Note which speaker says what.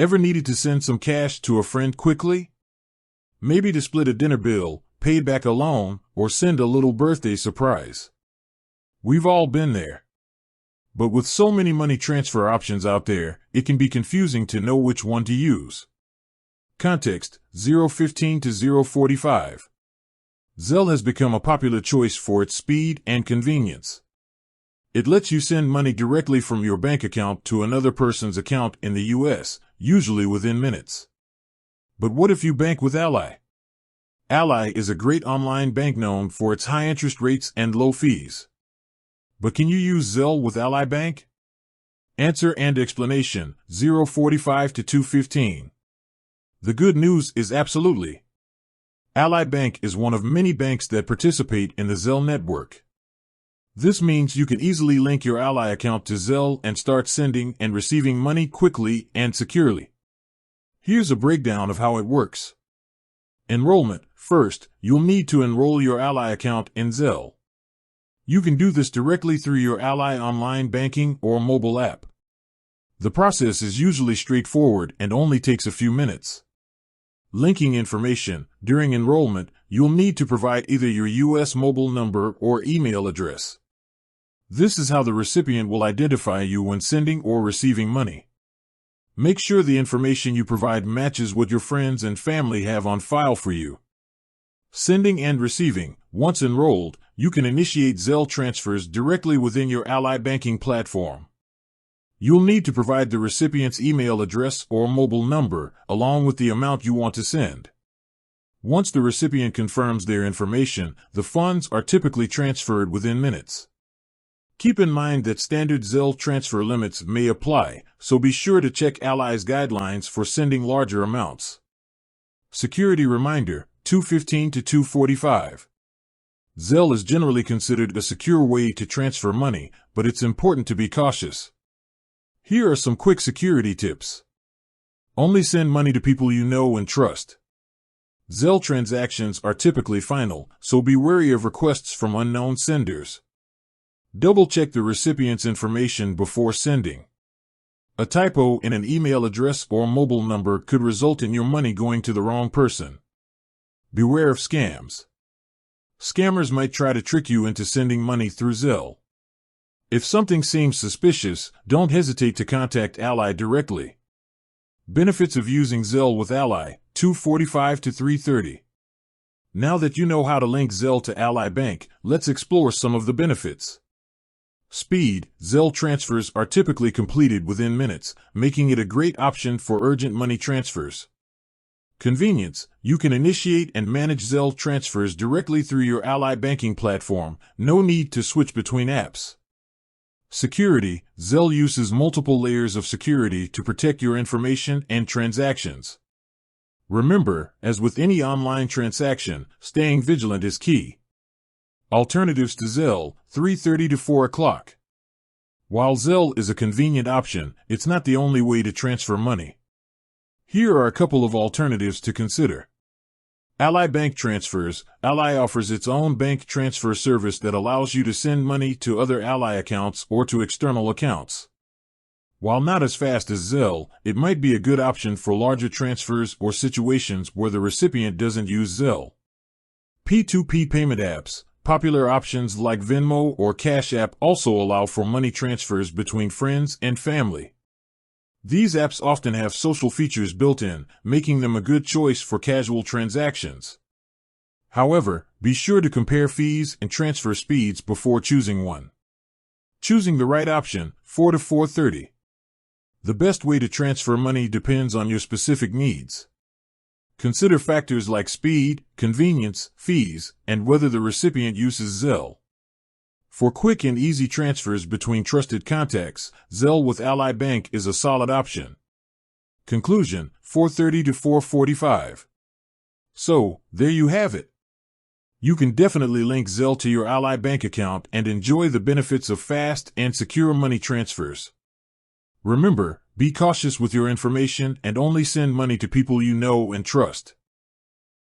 Speaker 1: Ever needed to send some cash to a friend quickly? Maybe to split a dinner bill, pay back a loan, or send a little birthday surprise. We've all been there. But with so many money transfer options out there, it can be confusing to know which one to use. Context: 015 to 045. Zelle has become a popular choice for its speed and convenience. It lets you send money directly from your bank account to another person's account in the U.S., usually within minutes. But what if you bank with Ally? Ally is a great online bank known for its high interest rates and low fees. But can you use Zelle with Ally Bank? Answer and explanation: 045 to 215. The good news is absolutely. Ally Bank is one of many banks that participate in the Zelle network. This means you can easily link your Ally account to Zelle and start sending and receiving money quickly and securely. Here's a breakdown of how it works. Enrollment: first, you'll need to enroll your Ally account in Zelle. You can do this directly through your Ally online banking or mobile app. The process is usually straightforward and only takes a few minutes. Linking information: during enrollment, you'll need to provide either your U.S. mobile number or email address. This is how the recipient will identify you when sending or receiving money. Make sure the information you provide matches what your friends and family have on file for you. Sending and receiving: once enrolled, you can initiate Zelle transfers directly within your Ally banking platform. You'll need to provide the recipient's email address or mobile number, along with the amount you want to send. Once the recipient confirms their information, the funds are typically transferred within minutes. Keep in mind that standard Zelle transfer limits may apply, so be sure to check Ally's guidelines for sending larger amounts. Security reminder: 215 to 245. Zelle is generally considered a secure way to transfer money, but it's important to be cautious. Here are some quick security tips. Only send money to people you know and trust. Zelle transactions are typically final, so be wary of requests from unknown senders. Double-check the recipient's information before sending. A typo in an email address or mobile number could result in your money going to the wrong person. Beware of scams. Scammers might try to trick you into sending money through Zelle. If something seems suspicious, don't hesitate to contact Ally directly. Benefits of using Zelle with Ally: 245 to 330. Now that you know how to link Zelle to Ally Bank, let's explore some of the benefits. Speed: Zelle transfers are typically completed within minutes, making it a great option for urgent money transfers. Convenience: you can initiate and manage Zelle transfers directly through your Ally banking platform, no need to switch between apps. Security: Zelle uses multiple layers of security to protect your information and transactions. Remember, as with any online transaction, staying vigilant is key. Alternatives to Zelle: 3:30 to 4 o'clock. While Zelle is a convenient option, it's not the only way to transfer money. Here are a couple of alternatives to consider. Ally Bank Transfers: Ally offers its own bank transfer service that allows you to send money to other Ally accounts or to external accounts. While not as fast as Zelle, it might be a good option for larger transfers or situations where the recipient doesn't use Zelle. P2P payment apps: popular options like Venmo or Cash App also allow for money transfers between friends and family. These apps often have social features built in, making them a good choice for casual transactions. However, be sure to compare fees and transfer speeds before choosing one. Choosing the right option: 4 to 4:30. The best way to transfer money depends on your specific needs. Consider factors like speed, convenience, fees, and whether the recipient uses Zelle. For quick and easy transfers between trusted contacts, Zelle with Ally Bank is a solid option. Conclusion: 4:30 to 4:45. So, there you have it. You can definitely link Zelle to your Ally Bank account and enjoy the benefits of fast and secure money transfers. Remember, be cautious with your information and only send money to people you know and trust.